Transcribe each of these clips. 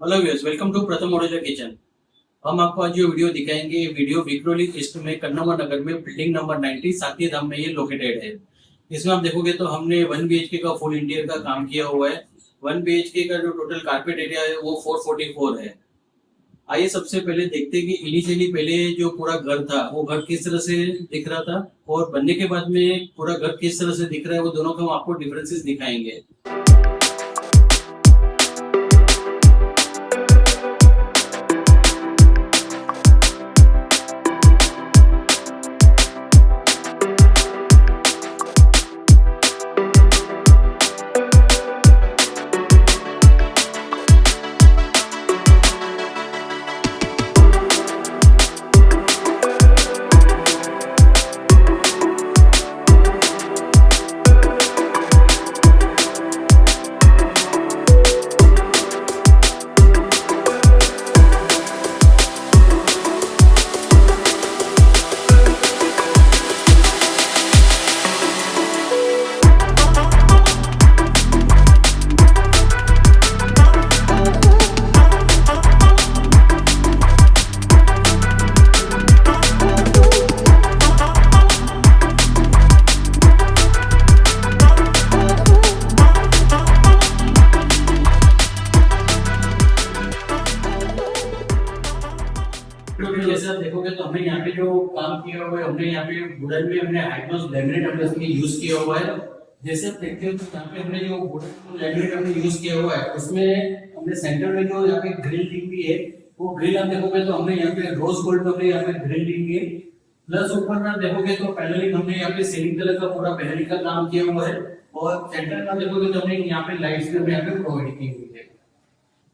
Hello viewers, welcome to प्रथम modular kitchen. हम आपको आज जो वीडियो दिखाएंगे, ये वीडियो विक्रोली ईस्ट में कन्नौर नगर में बिल्डिंग नंबर 90 साथी धाम में ये लोकेटेड है। इसमें आप देखोगे तो हमने 1 BHK का फुल इंटीरियर का काम किया हुआ है। 1 BHK का जो टोटल कारपेट एरिया है वो 444 है। आइए सबसे पहले देखते हैं कि इनिशियली पहले जो पूरा घर था वो घर किस तरह से दिख रहा था और बनने के बाद में पूरा घर किस तरह से दिख रहा है, वो दोनों का हम आपको डिफरेंसेस दिखाएंगे। जैसे आप देखोगे तो हमने यहाँ पे जो काम किया हुआ है, हमने यहाँ पे वुडन में हमने हाइग्लोस लैमिनेट हमने इसमें यूज किया हुआ है। जैसे आप देखते हो तो यहाँ पे हमने जो वुडन लैमिनेट हमने यूज किया हुआ है, उसमें हमने सेंटर में जो यहाँ पे ग्रिल दी हुई है, वो ग्रिल आप देखोगे तो हमने यहाँ पे रोज गोल्ड हमने यहाँ पे ग्रिल दी हुई है। प्लस ऊपर में देखोगे तो पैनलिंग हमने यहाँ पे सीलिंग कलर का पूरा पैनलिंग का काम किया हुआ है। और सेंटर में देखोगे तो हमने यहाँ पे लाइट्स भी हमने यहाँ पे प्रोवाइड की हुई है।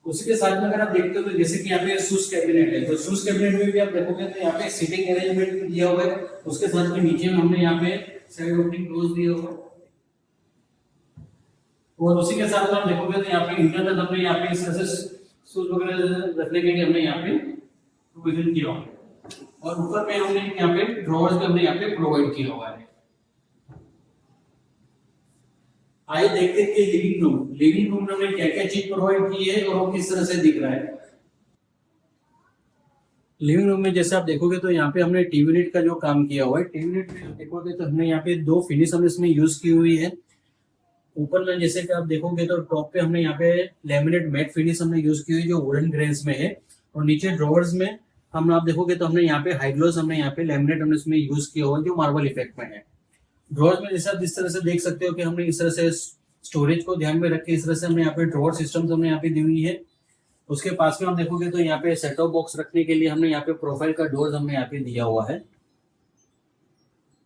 उसी के साथ में अगर आप देखते हो तो जैसे कि यहाँ पे शूज कैबिनेट है, तो शूज कैबिनेट में भी आप देखोगे तो यहाँ पे सीटिंग अरेंजमेंट भी दिया हुआ है। उसके साथ में नीचे में हमने यहाँ पे साइड ओपनिंग डोर्स दिया हुआ है। और उसी के साथ में आप देखोगे तो यहाँ पे इंटरनल हमने यहाँ पे इस तरह से शूज वगैरह रखने के लिए हमने यहाँ पे प्रोविजन किया हुआ है। और ऊपर में हमने यहाँ पे ड्रॉवर्स भी हमने यहाँ पे प्रोवाइड किया हुआ है। आइए देखते हैं कि लिविंग रूम में हमने क्या क्या चीज प्रोवाइड की है और वो किस तरह से दिख रहा है। लिविंग रूम में जैसे आप देखोगे तो यहाँ पे हमने टीवी यूनिट का जो काम किया हुआ है, टीवी यूनिट में देखोगे तो हमने यहाँ पे 2 फिनिश हमने इसमें यूज की हुई है। ऊपर में जैसे कि आप देखोगे तो टॉप पे हमने यहाँ पे लेमिनेट मैट फिनिश हमने यूज की हुई जो वुडन ग्रेन्स में है। और नीचे ड्रॉवर्स में हम आप देखोगे तो हमने यहाँ पे हाइग्लोस हमने यहाँ पे लेमिनेट हमने इसमें यूज किया हुआ जो मार्बल इफेक्ट में है। ड्रॉअर में जैसे आप इस तरह से देख सकते हो कि हमने इस तरह से स्टोरेज को ध्यान में रख के इस तरह से हमने यहाँ पे ड्रॉअर सिस्टम हमने यहाँ पे दी हुई है। उसके पास में आप देखोगे तो यहाँ पे सेट टॉप बॉक्स रखने के लिए हमने यहाँ पे प्रोफाइल का डोर हमने यहाँ पे दिया हुआ है।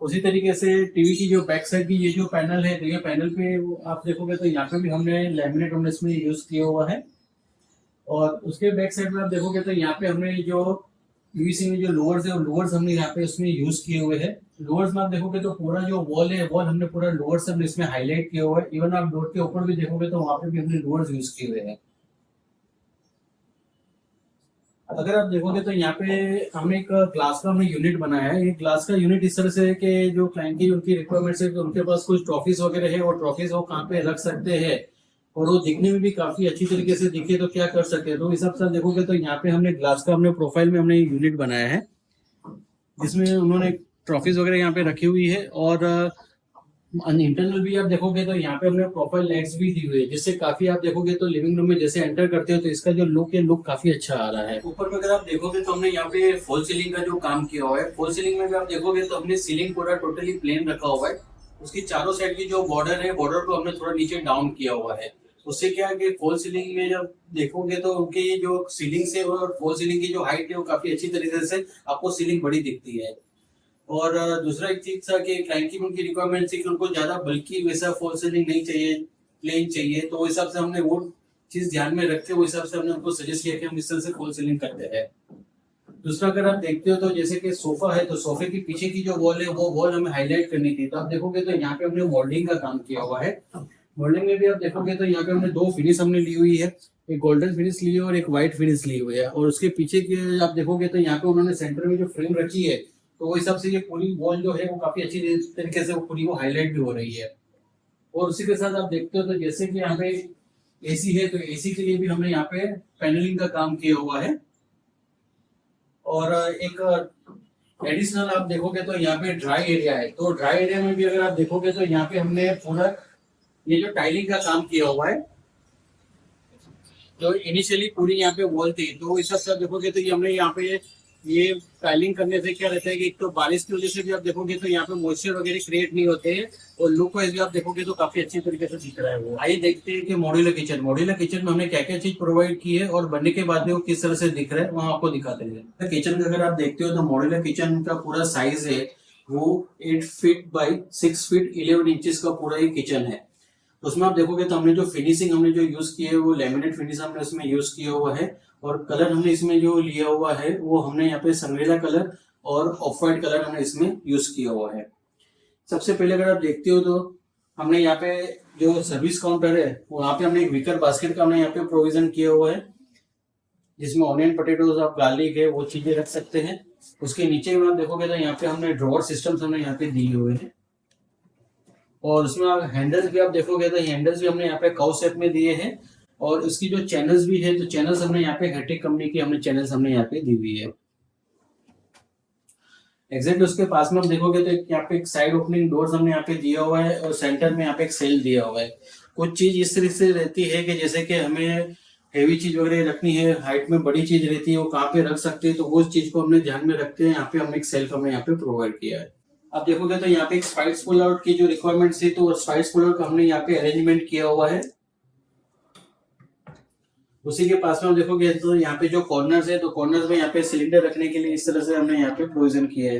उसी तरीके से टीवी की जो बैक साइड की ये जो पैनल है, तो ये पैनल पे आप देखोगे तो यहाँ पे भी हमने लैमिनेट हमने इसमें यूज किया हुआ है। और उसके बैक साइड में आप देखोगे तो यहाँ पे हमने जो पीवीसी में जो लोअर्स है, लोअर्स हमने यहाँ पे उसमें यूज किए हुए हैं। लोअर्स में आप देखोगे तो पूरा जो वॉल है, वॉल हमने पूरा लोअर्स हमने इसमें हाईलाइट किया हुआ है। इवन आप डोर के ऊपर भी देखोगे तो वहां पे भी हमने लोअर्स यूज किए हुए हैं। अगर आप देखोगे तो यहाँ पे हमने एक ग्लास का हमने यूनिट बनाया है। ये ग्लास का यूनिट इस तरह से है कि जो क्लाइंट की उनकी रिक्वायरमेंट्स है कि उनके पास कुछ ट्रॉफीज वगैरह है और ट्रॉफीज वो कहाँ पे रख सकते हैं और वो दिखने में भी काफी अच्छी तरीके से दिखे तो क्या कर सकते हैं। तो इस हिसाब से देखोगे तो यहाँ पे हमने ग्लास का हमने प्रोफाइल में हमने यूनिट बनाया है जिसमें उन्होंने ट्रॉफीज वगैरह यहाँ पे रखी हुई है। और इंटरनल भी आप देखोगे तो यहाँ पे हमने प्रोफाइल लाइट्स भी दी हुई है, जिससे काफी आप देखोगे तो लिविंग रूम में जैसे एंटर करते हो तो इसका जो लुक है, लुक काफी अच्छा आ रहा है। ऊपर में अगर आप देखोगे तो हमने यहाँ पे फॉल सीलिंग का जो काम किया हुआ है, फॉल सीलिंग में भी आप देखोगे तो हमने सीलिंग पूरा टोटली प्लेन रखा हुआ है। उसकी चारों साइड की जो बॉर्डर है, बॉर्डर को हमने थोड़ा नीचे डाउन किया हुआ है। उससे क्या है कि फॉल सीलिंग में जब देखोगे तो उनकी जो सीलिंग से और फॉल सीलिंग की जो हाइट है वो काफी अच्छी तरीके से आपको सीलिंग बड़ी दिखती है। और दूसरा एक चीज था कि क्लाइंट की उनकी रिक्वायरमेंट थी कि उनको ज्यादा बल्कि वैसा फॉल सीलिंग नहीं चाहिए, प्लेन चाहिए। तो उस हिसाब से हमने वो चीज ध्यान में रख के उस हिसाब से हमने उनको सजेस्ट किया कि हम इस तरह से फॉल सीलिंग करते हैं। दूसरा अगर आप देखते हो तो जैसे कि सोफा है, तो सोफे के पीछे की जो वॉल है वो वॉल हमें हाईलाइट करनी थी। तो आप देखोगे तो यहाँ पे हमने मोल्डिंग का काम किया हुआ है। मोल्डिंग में भी आप देखोगे तो यहाँ पे हमने 2 फिनिश हमने ली हुई है, एक गोल्डन फिनिश ली है और एक व्हाइट फिनिश ली हुई है। और उसके पीछे की आप देखोगे तो यहाँ पे उन्होंने सेंटर में जो फ्रेम रखी है, तो वो हिसाब से ये पूरी वॉल जो है वो काफी अच्छी तरीके से वो पूरी वो हाईलाइट भी हो रही है। और उसी के साथ आप देखते हो तो जैसे कि यहाँ पे एसी है तो एसी के लिए भी हमने यहाँ पे पैनलिंग का काम किया हुआ है। और एक एडिशनल आप देखोगे तो यहाँ पे ड्राई एरिया है, तो ड्राई एरिया में भी अगर आप देखोगे तो यहाँ पे हमने पूरा ये जो टाइलिंग का काम किया हुआ है। तो इनिशियली पूरी यहाँ पे वॉल थी, तो इस हिसाब से आप देखोगे तो ये हमने यहाँ पे ये टाइलिंग करने से क्या रहता है कि एक तो बारिश की वजह से भी आप देखोगे तो यहाँ पे मॉइस्चर वगैरह क्रिएट नहीं होते हैं, और लुक वाइज भी आप देखोगे तो काफी अच्छी तरीके से दिख रहा है वो। आइए देखते हैं कि मॉड्यूलर किचन में हमने क्या क्या चीज प्रोवाइड की है और बनने के बाद में वो किस तरह से दिख रहा है वहाँ आपको दिखाते हैं। किचन का अगर आप देखते हो तो मॉड्यूलर किचन का पूरा साइज है वो 8 फीट बाई 6 फीट 11 इंचेस का पूरा ही किचन है। तो उसमें आप देखोगे तो हमने जो फिनिशिंग हमने जो यूज की है वो लेमिनेट फिनिश हमने इसमें यूज किया हुआ है, और कलर हमने इसमें जो लिया हुआ है वो हमने यहाँ पे संग्रेला कलर और ऑफ वाइट कलर हमने इसमें यूज किया हुआ है। सबसे पहले अगर आप देखते हो तो हमने यहाँ पे जो सर्विस काउंटर है वहाँ पे हमने एक विकर बास्केट का हमने यहाँ पे प्रोविजन किया हुआ है, जिसमें ऑनियन पोटेटोज आप गार्लिक है वो चीजें रख सकते हैं। उसके नीचे में आप देखोगे तो यहाँ पे हमने ड्रॉअर सिस्टम्स हमने यहाँ पे दिए हुए हैं, और उसमें आप हैंडल्स भी आप देखोगे तो हैंडल्स भी हमने यहाँ पे काउ शेप में दिए हैं, और उसकी जो चैनल्स भी है तो चैनल्स हमने यहाँ पे हेटिक कंपनी की हमने चैनल्स हमने यहाँ पे दी हुई है। एग्जैक्ट उसके पास में हम देखोगे तो यहाँ पे एक साइड ओपनिंग डोर्स हमने यहाँ पे दिया हुआ है, और सेंटर में यहाँ पे एक सेल दिया हुआ है। कुछ चीज इस तरह से रहती है कि जैसे कि हमें हेवी चीज वगैरह रखनी है, हाइट में बड़ी चीज रहती है वो कहाँ पे रख सकते हैं, तो वो चीज को हमने ध्यान में रखते हैं यहाँ पे हमने एक सेल्फ हमने यहाँ पे प्रोवाइड किया है। आप देखोगे तो यहाँ पे एक स्पाइस पुल आउट की जो रिक्वायरमेंट थी तो स्पाइस पुल आउट का हमने यहाँ पे अरेंजमेंट किया हुआ है। उसी के पास में हम देखोगे तो यहाँ पे जो कॉर्नर्स है तो कॉर्नर्स में यहाँ पे सिलेंडर रखने के लिए इस तरह से हमने यहाँ पे प्रोविजन किया है।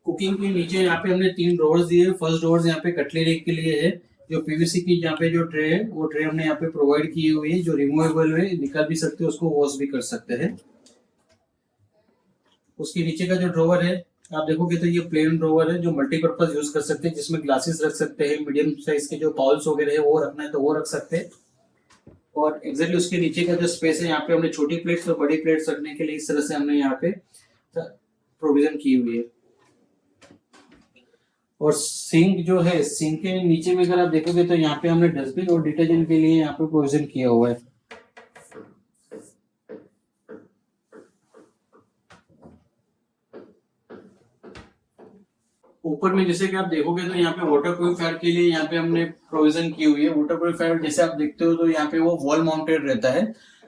कुकिंग के नीचे यहाँ पे हमने 3 ड्रॉर्स दिए। फर्स्ट ड्रॉर्स यहाँ पे कटलरी के लिए है, जो पीवीसी की यहाँ पे जो ट्रे है वो ट्रे हमने यहाँ पे प्रोवाइड की हुई है, जो रिमूवेबल है, निकाल भी सकते हो, उसको वॉश भी कर सकते हैं। उसके नीचे का जो ड्रॉवर है आप देखोगे तो ये प्लेन ड्रॉवर है जो मल्टीपर्पज यूज कर सकते हैं, जिसमें ग्लासेस रख सकते हैं, मीडियम साइज के जो बाउल्स वगैरह है वो रखना है तो वो रख सकते हैं। और एग्जैक्टली उसके नीचे का जो स्पेस है यहाँ पे हमने छोटी प्लेट्स और बड़ी प्लेट्स रखने के लिए इस तरह से हमने यहाँ पे प्रोविजन की हुई है। और सिंक जो है, सिंक के नीचे में अगर आप देखोगे तो यहाँ पे हमने डस्टबिन और डिटर्जेंट के लिए यहाँ पे प्रोविजन किया हुआ है। ऊपर में जैसे कि आप देखोगे तो यहाँ पे वाटर प्यूरिफायर के लिए यहाँ पे हमने प्रोविजन की हुई है। वाटर प्यूरिफायर जैसे आप देखते हो तो यहाँ पे वो वॉल माउंटेड रहता है,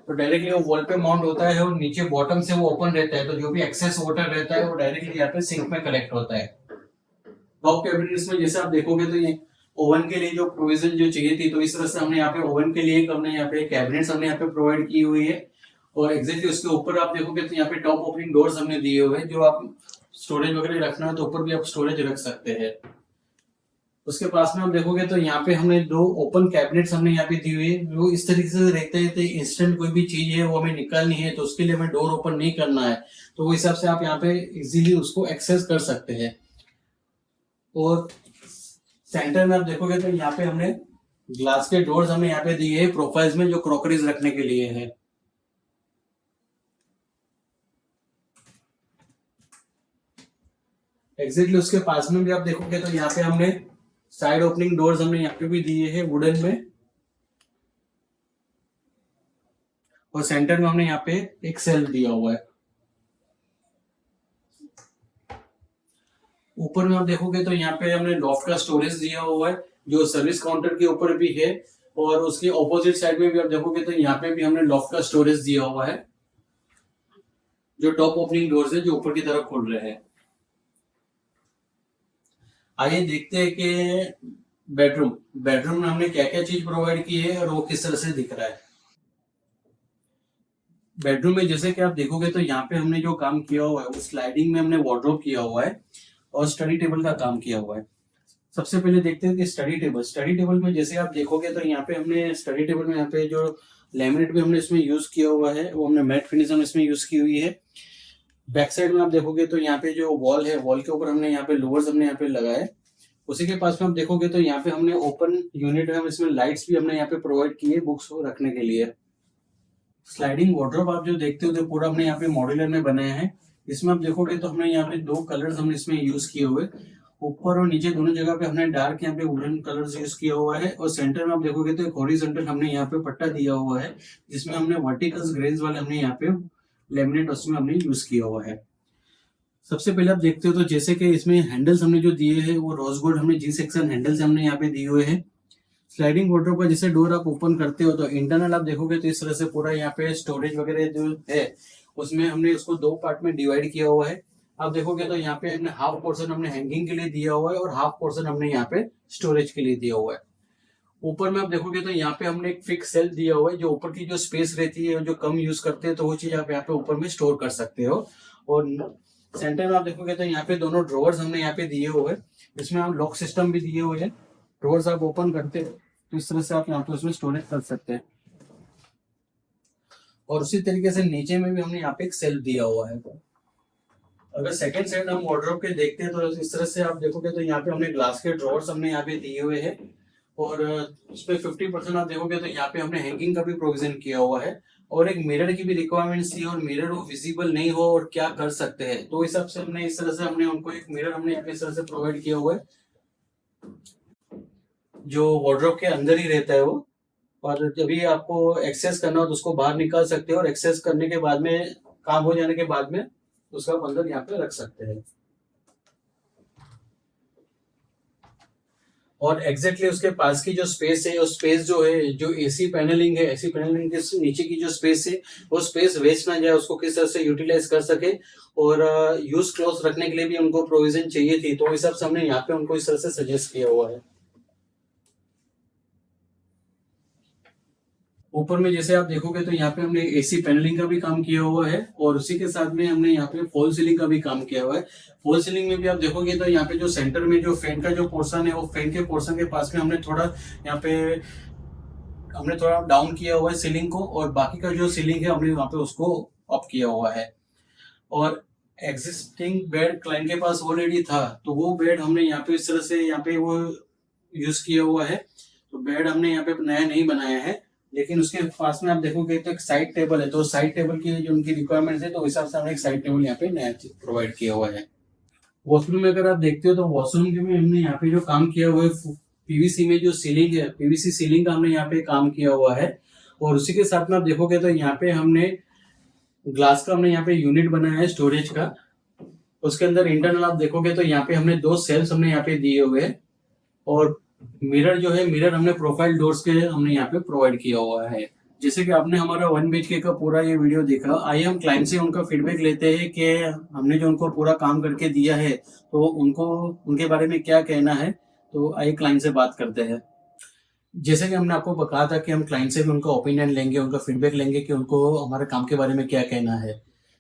तो डायरेक्टली वो वॉल पे माउंट होता है, और नीचे बॉटम से वो ओपन रहता है, तो जो भी एक्सेस वाटर रहता है वो डायरेक्टली यहाँ पे सिंक में कलेक्ट होता है। टॉप कैबिनेट्स में जैसे आप देखोगे तो ये ओवन के लिए जो प्रोविजन जो चाहिए थी तो इस तरह से हमने यहाँ पे ओवन के लिए हमने यहाँ पे कैबिनेट्स हमने यहाँ पे प्रोवाइड की हुई है। और एग्जैक्टली उसके ऊपर आप देखोगे तो यहाँ पे टॉप ओपनिंग डोर्स हमने दिए हुए हैं, जो आप स्टोरेज वगैरह रखना है तो ऊपर भी आप स्टोरेज रख सकते हैं। उसके पास में आप देखोगे तो यहाँ पे हमने 2 ओपन कैबिनेट्स हमने यहाँ पे दी हुई है, वो इस तरीके से रहते हैं तो इंस्टेंट कोई भी चीज है वो हमें निकालनी है तो उसके लिए हमें डोर ओपन नहीं करना है, तो वो हिसाब से आप यहाँ पे इजीली उसको एक्सेस कर सकते हैं। और सेंटर में आप देखोगे तो यहाँ पे हमने ग्लास के डोर्स हमने यहाँ पे दिए हैं प्रोफाइल्स में, जो क्रॉकरीज रखने के लिए है। एग्जैक्टली उसके पास में भी आप देखोगे तो यहाँ पे हमने साइड ओपनिंग डोर्स हमने यहाँ पे भी दिए हैं वुडन में, और सेंटर में हमने यहाँ पे एक सेल दिया हुआ है। ऊपर में आप देखोगे तो यहाँ पे हमने लॉफ्ट का स्टोरेज दिया हुआ है, जो सर्विस काउंटर के ऊपर भी है, और उसके ऑपोजिट साइड में भी आप देखोगे तो यहाँ पे भी हमने लॉफ्ट का स्टोरेज दिया हुआ है, जो टॉप ओपनिंग डोर्स है जो ऊपर की तरफ खुल रहे हैं। आइए देखते हैं कि बेडरूम में हमने क्या क्या चीज प्रोवाइड की है और वो किस तरह से दिख रहा है। बेडरूम में जैसे कि आप देखोगे तो यहाँ पे हमने जो काम किया हुआ है वो स्लाइडिंग में हमने वार्डरोब किया हुआ है और स्टडी टेबल का काम किया हुआ है। सबसे पहले देखते हैं कि स्टडी टेबल में जैसे आप देखोगे तो यहाँ पे हमने स्टडी टेबल में यहाँ पे जो लैमिनेट भी हमने इसमें यूज किया हुआ है वो हमने मैट फिनिश हमने इसमें यूज की हुई है। बैक साइड में आप देखोगे तो यहाँ पे जो वॉल है वॉल के ऊपर हमने यहाँ पे लोअर्स हमने यहाँ पे लगाए। उसी के पास में आप देखोगे तो यहाँ पे हमने ओपन यूनिट है, हम इसमें लाइट्स भी हमने यहाँ पे प्रोवाइड की है बुक्स को रखने के लिए। स्लाइडिंग वार्डरोब आप जो देखते हो तो पूरा हमने यहाँ पे मॉड्यूलर में बनाया है। इसमें आप देखोगे तो हमने यहाँ पे 2 कलर्स हमने इसमें यूज किए हुए, ऊपर और नीचे दोनों जगह पे हमने डार्क यहाँ पे वुडन कलर्स यूज किया हुआ है, और सेंटर में आप देखोगे तो एक हॉरिजॉन्टल हमने यहाँ पे पट्टा दिया हुआ है, जिसमें हमने वर्टिकल ग्रेन्स वाले हमने यहाँ पे लेमिनेट उसमें हमने यूज किया हुआ है। सबसे पहले आप देखते हो तो जैसे कि इसमें हैंडल्स हमने जो दिए हैं वो रोज गोल्ड हमने जी सेक्शन हैंडल्स हमने यहाँ पे दिए हुए हैं। स्लाइडिंग वार्डरोब का जैसे डोर आप ओपन करते हो तो इंटरनल आप देखोगे तो इस तरह से पूरा यहाँ पे स्टोरेज वगैरह जो है उसमें हमने उसको दो पार्ट में डिवाइड किया हुआ है। आप देखोगे तो यहाँ पे हमने हाफ पोर्शन हमने हैंगिंग के लिए दिया हुआ है और हाफ पोर्शन हमने यहाँ पे स्टोरेज के लिए दिया हुआ है। ऊपर में आप देखोगे तो यहाँ पे हमने एक फिक्स सेल दिया हुआ है, जो ऊपर की जो स्पेस रहती है जो कम यूज करते हैं तो वो चीज आप यहाँ पे ऊपर में स्टोर कर सकते हो। और सेंटर में आप देखोगे तो यहाँ पे दोनों ड्रॉवर्स हमने यहाँ पे दिए हुए हैं, इसमें हम लॉक सिस्टम भी दिए हुए हैं। ड्रॉवर्स आप ओपन करते हो तो इस तरह से आप यहाँ पे उसमें स्टोरेज कर सकते हैं। और उसी तरीके से नीचे में भी हमने यहाँ पे एक सेल दिया हुआ है। अगर सेकंड साइड हम वार्डरोब के देखते हैं तो इस तरह से आप देखोगे तो यहाँ पे हमने ग्लास के ड्रॉवर्स हमने यहाँ पे दिए हुए हैं, और उसपे 50% आप देखोगे तो यहाँ पे हमने हैंगिंग का भी प्रोविजन किया हुआ है। और एक मिरर की भी रिक्वायरमेंट्स थी, और मिरर वो विजिबल नहीं हो और क्या कर सकते हैं तो इस हिसाब से हमने इस तरह से हमने उनको एक मिरर हमने यहाँ पे इस तरह से प्रोवाइड किया हुआ है, जो वार्डरोब के अंदर ही रहता है वो। और जब भी आपको एक्सेस करना हो तो उसको बाहर निकाल सकते हो, और एक्सेस करने के बाद में काम हो जाने के बाद में उसका आप अंदर यहाँ पे रख सकते हैं। और एग्जैक्टली उसके पास की जो स्पेस है, उस स्पेस जो है जो एसी पैनलिंग है, एसी पैनलिंग के नीचे की जो स्पेस है वो स्पेस वेस्ट ना जाए, उसको किस तरह से यूटिलाइज कर सके। और यूज क्लोथ रखने के लिए भी उनको प्रोविजन चाहिए थी, तो इस हिसाब से हमने यहाँ पे उनको इस तरह से सजेस्ट किया हुआ है। ऊपर में जैसे आप देखोगे तो यहाँ पे हमने एसी पैनलिंग का भी काम किया हुआ है, और उसी के साथ में हमने यहाँ पे फॉल सीलिंग का भी काम किया हुआ है। फॉल सीलिंग में भी आप देखोगे तो यहाँ पे जो सेंटर में जो फैन का जो पोर्शन है वो फैन के पोर्शन के पास में हमने थोड़ा यहाँ पे हमने थोड़ा डाउन किया हुआ है सीलिंग को, और बाकी का जो सीलिंग है हमने वहाँ पे उसको अप किया हुआ है। और एग्जिस्टिंग बेड क्लाइंट के पास ऑलरेडी था, तो वो बेड हमने यहाँ पे इस तरह से यहाँ पे वो यूज किया हुआ है। तो बेड हमने यहाँ पे नया नहीं बनाया है, लेकिन उसके पास में आप देखोगे तो एक साइड टेबल है, तो साइड टेबल की जो उनकी रिक्वायरमेंट्स है तो उस हिसाब से हमने एक साइड टेबल यहाँ पे नया प्रोवाइड किया हुआ है। वॉशरूम में अगर आप देखते हो तो वॉशरूम के में हमने यहाँ पे जो काम किया हुआ है पीवीसी में जो सीलिंग है, पीवीसी सीलिंग का हमने यहाँ पे काम किया हुआ है। और उसी के साथ में आप देखोगे तो यहाँ पे हमने ग्लास का हमने यहाँ पे यूनिट बनाया है स्टोरेज का। उसके अंदर इंटरनल आप देखोगे तो यहाँ पे हमने दो सेल्स हमने यहाँ पे दिए हुए हैं, और मिरर जो है मिरर हमने प्रोफाइल डोर्स के हमने यहाँ पे प्रोवाइड किया हुआ है। जैसे कि आपने हमारा 1 BHK का पूरा ये वीडियो देखा, आइए हम क्लाइंट से उनका फीडबैक लेते हैं कि हमने जो उनको पूरा काम करके दिया है तो उनको उनके बारे में क्या कहना है। तो आइए क्लाइंट से बात करते हैं। जैसे कि हमने आपको बताया था कि हम क्लाइंट से भी उनका ओपिनियन लेंगे, उनका फीडबैक लेंगे कि उनको हमारे काम के बारे में क्या कहना है।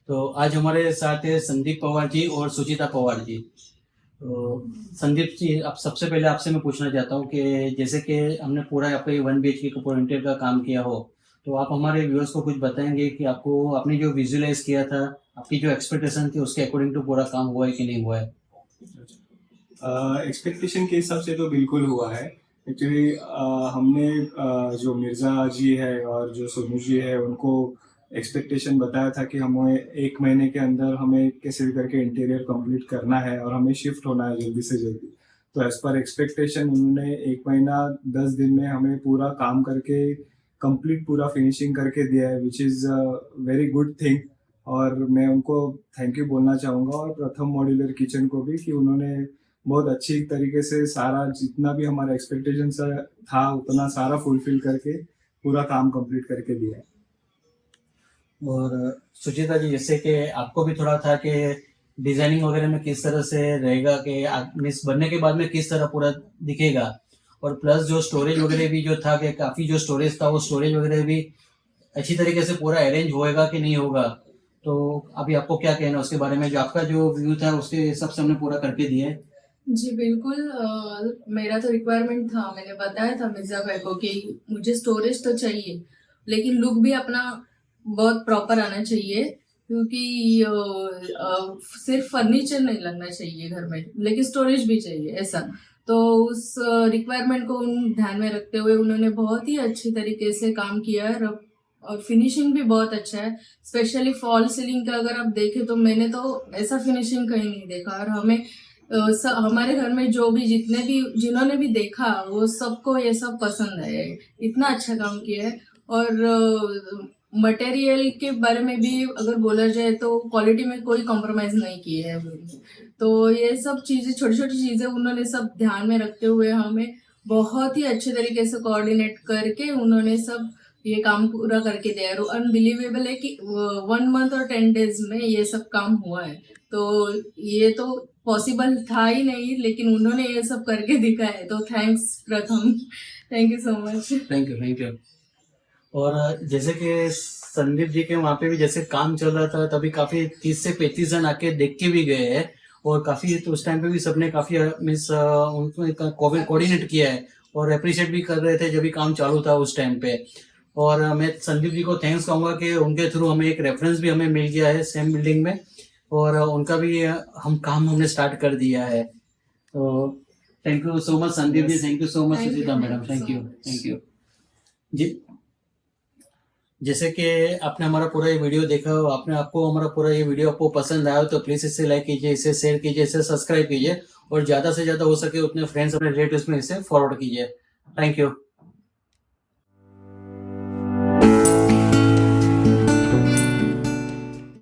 तो आज हमारे साथ है संदीप पवार जी और सुचिता पवार जी। तो संदीप जी, आप सबसे पहले आपसे मैं पूछना चाहता हूँ कि जैसे कि हमने पूरा आपका ये 1 BHK का पूरा इंटीरियर का काम किया हो, तो आप हमारे व्यूअर्स को कुछ बताएंगे कि आपको आपने जो विजुअलाइज किया था, आपकी जो एक्सपेक्टेशन थी उसके अकॉर्डिंग टू पूरा काम हुआ है कि नहीं हुआ है? एक्सपेक्टेशन के हिसाब से तो बिल्कुल हुआ है। एक्चुअली हमने जो मिर्ज़ा जी है और जो सोनू जी है उनको एक्सपेक्टेशन बताया था कि हमें 1 महीने के अंदर हमें कैसे भी करके इंटीरियर कंप्लीट करना है और हमें शिफ्ट होना है जल्दी से जल्दी। तो एज़ पर एक्सपेक्टेशन उन्होंने 1 महीना 10 दिन में हमें पूरा काम करके कंप्लीट पूरा फिनिशिंग करके दिया है, which is very good thing. और मैं उनको थैंक यू बोलना चाहूँगा, और प्रथम मॉड्यूलर किचन को भी कि उन्होंने बहुत अच्छी तरीके से सारा जितना भी हमारा एक्सपेक्टेशन था उतना सारा फुलफिल करके पूरा काम कंप्लीट करके दिया है। और सुचिता जी, जैसे कि आपको भी थोड़ा था कि डिजाइनिंग वगैरह में किस तरह से रहेगा कि मीन्स बनने के बाद में किस तरह पूरा दिखेगा, और प्लस जो स्टोरेज वगैरह भी जो था कि काफ़ी जो स्टोरेज था वो स्टोरेज वगैरह भी अच्छी तरीके से पूरा अरेंज होएगा कि नहीं होगा। तो अभी आपको क्या कहना है उसके बारे में, जो आपका जो व्यू था उसके हिसाब से हमने पूरा करके दिया है? जी बिल्कुल, मेरा तो रिक्वायरमेंट था, मैंने बताया था मिर्ज़ा भाई को कि मुझे स्टोरेज तो चाहिए लेकिन लुक भी अपना बहुत प्रॉपर आना चाहिए, क्योंकि सिर्फ फर्नीचर नहीं लगना चाहिए घर में लेकिन स्टोरेज भी चाहिए ऐसा। तो उस रिक्वायरमेंट को ध्यान में रखते हुए उन्होंने बहुत ही अच्छी तरीके से काम किया है, और फिनिशिंग भी बहुत अच्छा है। स्पेशली फॉल सीलिंग का अगर आप देखें तो मैंने तो ऐसा फिनिशिंग कहीं नहीं देखा, और हमें हमारे घर में जो भी जिन्होंने भी देखा वो सबको ये सब पसंद है, इतना अच्छा काम किया है। और मटेरियल के बारे में भी अगर बोला जाए तो क्वालिटी में कोई कॉम्प्रोमाइज नहीं की है उन्होंने। तो ये सब चीजें, छोटी छोटी चीजें उन्होंने सब ध्यान में रखते हुए हमें बहुत ही अच्छे तरीके से कोऑर्डिनेट करके उन्होंने सब ये काम पूरा करके दिया है। अनबिलीवेबल है कि 1 मंथ और 10 days में ये सब काम हुआ है। तो ये तो पॉसिबल था ही नहीं, लेकिन उन्होंने ये सब करके दिखाया है। तो थैंक्स प्रथम, thank you so much. Thank you. और जैसे कि संदीप जी के वहाँ पे भी जैसे काम चल रहा था तभी काफी 30 से 35 जन आके देख के भी गए हैं, और काफी तो उस टाइम पे भी सबने काफी मीन्स उनको कोऑर्डिनेट किया है और अप्रिशिएट भी कर रहे थे जब भी काम चालू था उस टाइम पे। और मैं संदीप जी को थैंक्स कहूँगा कि उनके थ्रू हमें एक रेफरेंस भी हमें मिल गया है सेम बिल्डिंग में, और उनका भी हमने स्टार्ट कर दिया है। तो thank you so much Sandeep ji, thank you so much Thank you, Suchita madam, thank you thank so you ji. जैसे कि आपने हमारा पूरा ये वीडियो देखा, आपको हमारा पूरा ये वीडियो आपको पसंद आया तो प्लीज इसे लाइक कीजिए, इसे शेयर कीजिए, इसे सब्सक्राइब कीजिए, और ज्यादा से ज्यादा हो सके उतने फ्रेंड्स अपने रिलेटिव्स में इसे फॉरवर्ड कीजिए। Thank you.